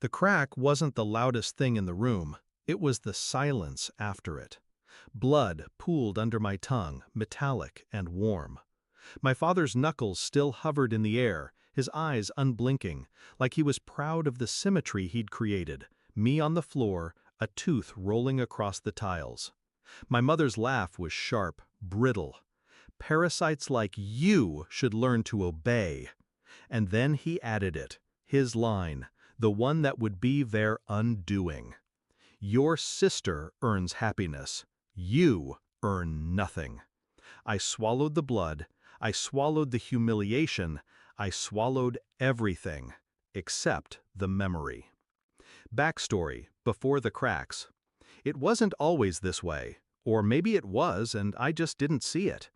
The crack wasn't the loudest thing in the room, it was the silence after it. Blood pooled under my tongue, metallic and warm. My father's knuckles still hovered in the air, his eyes unblinking, like he was proud of the symmetry he'd created, me on the floor, a tooth rolling across the tiles. My mother's laugh was sharp, brittle. Parasites like you should learn to obey. And then he added it, his line, the one that would be their undoing. Your sister earns happiness. You earn nothing. I swallowed the blood. I swallowed the humiliation. I swallowed everything, except the memory. Backstory, before the cracks. It wasn't always this way, or maybe it was and I just didn't see it.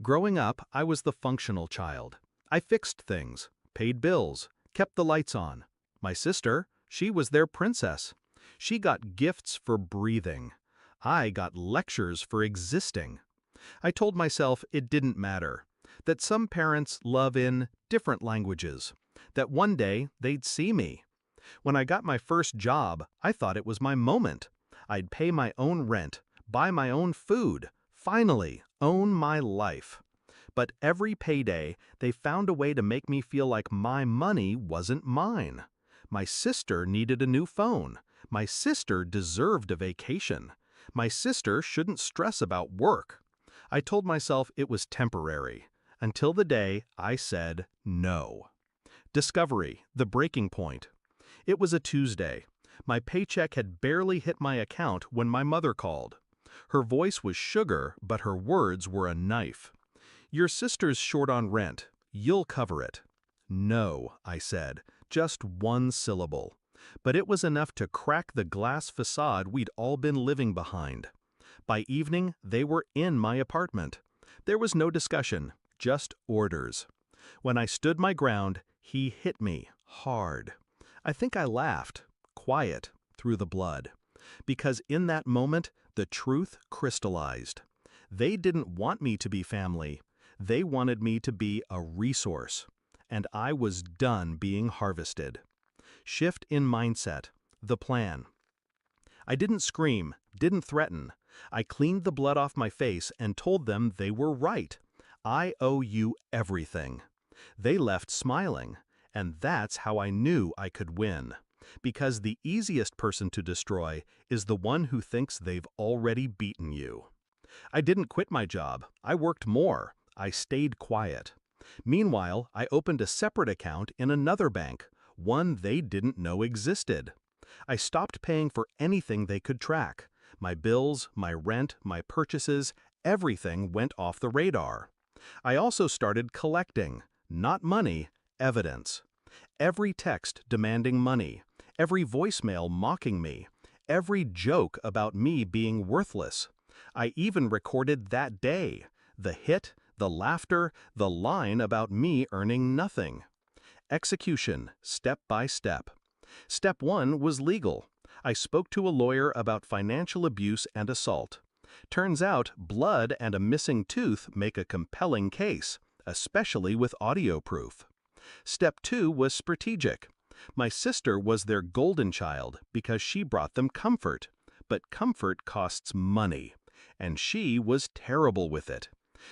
Growing up, I was the functional child. I fixed things, paid bills, kept the lights on. My sister, she was their princess. She got gifts for breathing. I got lectures for existing. I told myself it didn't matter, that some parents love in different languages, that one day they'd see me. When I got my first job, I thought it was my moment. I'd pay my own rent, buy my own food, finally own my life. But every payday, they found a way to make me feel like my money wasn't mine. My sister needed a new phone. My sister deserved a vacation. My sister shouldn't stress about work. I told myself it was temporary, until the day I said no. Discovery, the breaking point. It was a Tuesday. My paycheck had barely hit my account when my mother called. Her voice was sugar, but her words were a knife. Your sister's short on rent. You'll cover it. No, I said, just one syllable. But it was enough to crack the glass facade we'd all been living behind. By evening, they were in my apartment. There was no discussion, just orders. When I stood my ground, he hit me hard. I think I laughed, quiet, through the blood. Because in that moment, the truth crystallized. They didn't want me to be family. They wanted me to be a resource. And I was done being harvested. Shift in mindset, the plan. I didn't scream, didn't threaten. I cleaned the blood off my face and told them they were right. I owe you everything. They left smiling, and that's how I knew I could win. Because the easiest person to destroy is the one who thinks they've already beaten you. I didn't quit my job. I worked more. I stayed quiet. Meanwhile, I opened a separate account in another bank, one they didn't know existed. I stopped paying for anything they could track. My bills, my rent, my purchases, everything went off the radar. I also started collecting, not money, evidence. Every text demanding money, every voicemail mocking me, every joke about me being worthless. I even recorded that day, the hit, the laughter, the line about me earning nothing. Execution, step by step. Step 1 was legal. I spoke to a lawyer about financial abuse and assault. Turns out blood and a missing tooth make a compelling case, especially with audio proof. Step 2 was strategic. My sister was their golden child because she brought them comfort. But comfort costs money, and she was terrible with it.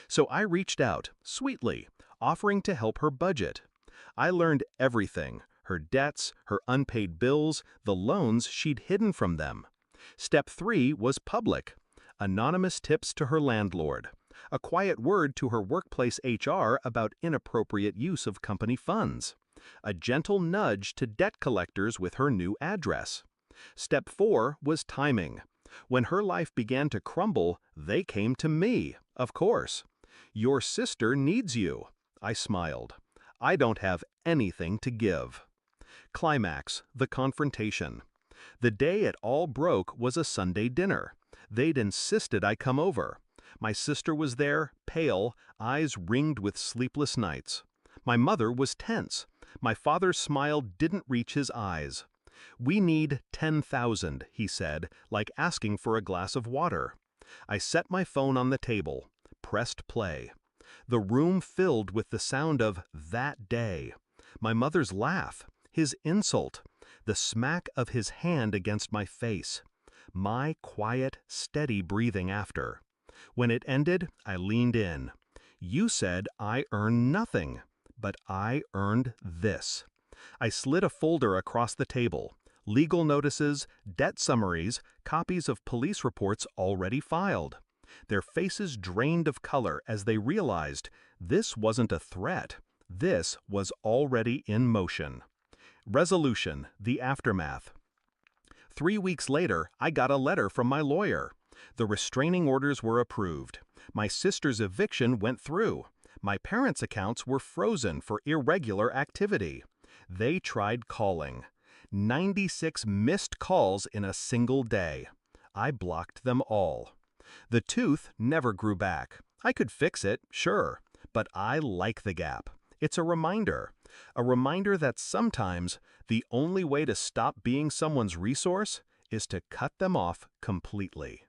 So I reached out, sweetly, offering to help her budget. I learned everything, her debts, her unpaid bills, the loans she'd hidden from them. Step 3 was public. Anonymous tips to her landlord. A quiet word to her workplace HR about inappropriate use of company funds. A gentle nudge to debt collectors with her new address. Step 4 was timing. When her life began to crumble, they came to me, of course. Your sister needs you. I smiled. I don't have anything to give. Climax, the confrontation. The day it all broke was a Sunday dinner. They'd insisted I come over. My sister was there, pale, eyes ringed with sleepless nights. My mother was tense. My father's smile didn't reach his eyes. We need 10,000, he said, like asking for a glass of water. I set my phone on the table, pressed play. The room filled with the sound of that day. My mother's laugh, his insult, the smack of his hand against my face, my quiet, steady breathing after. When it ended, I leaned in. You said I earned nothing, but I earned this. I slid a folder across the table. Legal notices, debt summaries, copies of police reports already filed. Their faces drained of color as they realized this wasn't a threat. This was already in motion. Resolution, the aftermath. 3 weeks later, I got a letter from my lawyer. The restraining orders were approved. My sister's eviction went through. My parents' accounts were frozen for irregular activity. They tried calling. 96 missed calls in a single day. I blocked them all. The tooth never grew back. I could fix it, sure, but I like the gap. It's a reminder that sometimes the only way to stop being someone's resource is to cut them off completely.